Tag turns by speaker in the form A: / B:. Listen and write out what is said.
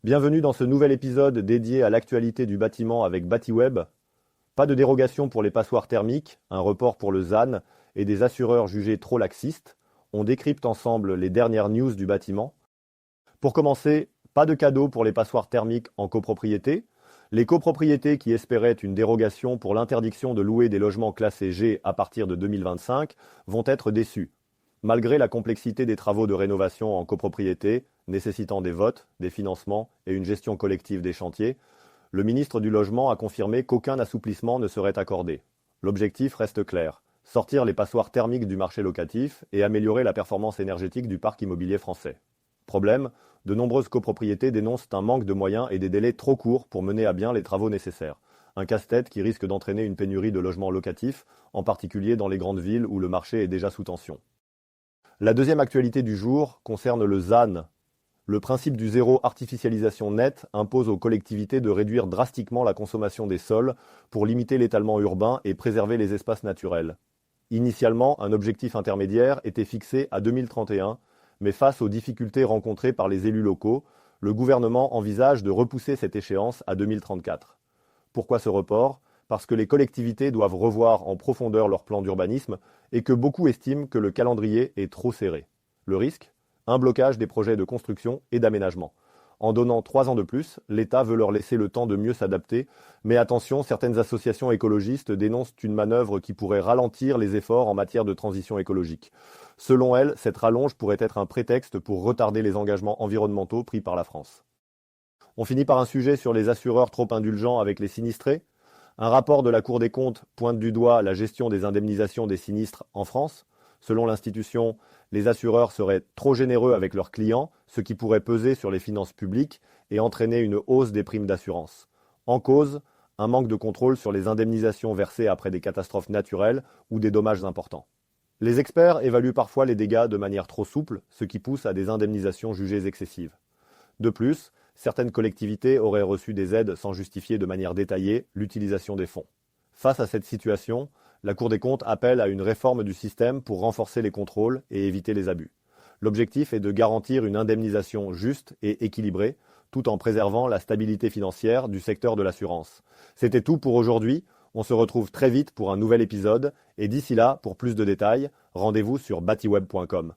A: Bienvenue dans ce nouvel épisode dédié à l'actualité du bâtiment avec Batiweb. Pas de dérogation pour les passoires thermiques, un report pour le ZAN et des assureurs jugés trop laxistes. On décrypte ensemble les dernières news du bâtiment. Pour commencer, pas de cadeau pour les passoires thermiques en copropriété. Les copropriétés qui espéraient une dérogation pour l'interdiction de louer des logements classés G à partir de 2025 vont être déçues. Malgré la complexité des travaux de rénovation en copropriété, nécessitant des votes, des financements et une gestion collective des chantiers, le ministre du Logement a confirmé qu'aucun assouplissement ne serait accordé. L'objectif reste clair, sortir les passoires thermiques du marché locatif et améliorer la performance énergétique du parc immobilier français. Problème, de nombreuses copropriétés dénoncent un manque de moyens et des délais trop courts pour mener à bien les travaux nécessaires. Un casse-tête qui risque d'entraîner une pénurie de logements locatifs, en particulier dans les grandes villes où le marché est déjà sous tension. La deuxième actualité du jour concerne le ZAN. Le principe du zéro artificialisation nette impose aux collectivités de réduire drastiquement la consommation des sols pour limiter l'étalement urbain et préserver les espaces naturels. Initialement, un objectif intermédiaire était fixé à 2031, mais face aux difficultés rencontrées par les élus locaux, le gouvernement envisage de repousser cette échéance à 2034. Pourquoi ce report ? Parce que les collectivités doivent revoir en profondeur leur plan d'urbanisme et que beaucoup estiment que le calendrier est trop serré. Le risque ? Un blocage des projets de construction et d'aménagement. En donnant 3 ans de plus, l'État veut leur laisser le temps de mieux s'adapter, mais attention, certaines associations écologistes dénoncent une manœuvre qui pourrait ralentir les efforts en matière de transition écologique. Selon elles, cette rallonge pourrait être un prétexte pour retarder les engagements environnementaux pris par la France. On finit par un sujet sur les assureurs trop indulgents avec les sinistrés. Un rapport de la Cour des comptes pointe du doigt la gestion des indemnisations des sinistres en France. Selon l'institution, les assureurs seraient trop généreux avec leurs clients, ce qui pourrait peser sur les finances publiques et entraîner une hausse des primes d'assurance. En cause, un manque de contrôle sur les indemnisations versées après des catastrophes naturelles ou des dommages importants. Les experts évaluent parfois les dégâts de manière trop souple, ce qui pousse à des indemnisations jugées excessives. De plus, certaines collectivités auraient reçu des aides sans justifier de manière détaillée l'utilisation des fonds. Face à cette situation, la Cour des comptes appelle à une réforme du système pour renforcer les contrôles et éviter les abus. L'objectif est de garantir une indemnisation juste et équilibrée, tout en préservant la stabilité financière du secteur de l'assurance. C'était tout pour aujourd'hui. On se retrouve très vite pour un nouvel épisode et d'ici là, pour plus de détails, rendez-vous sur batiweb.com.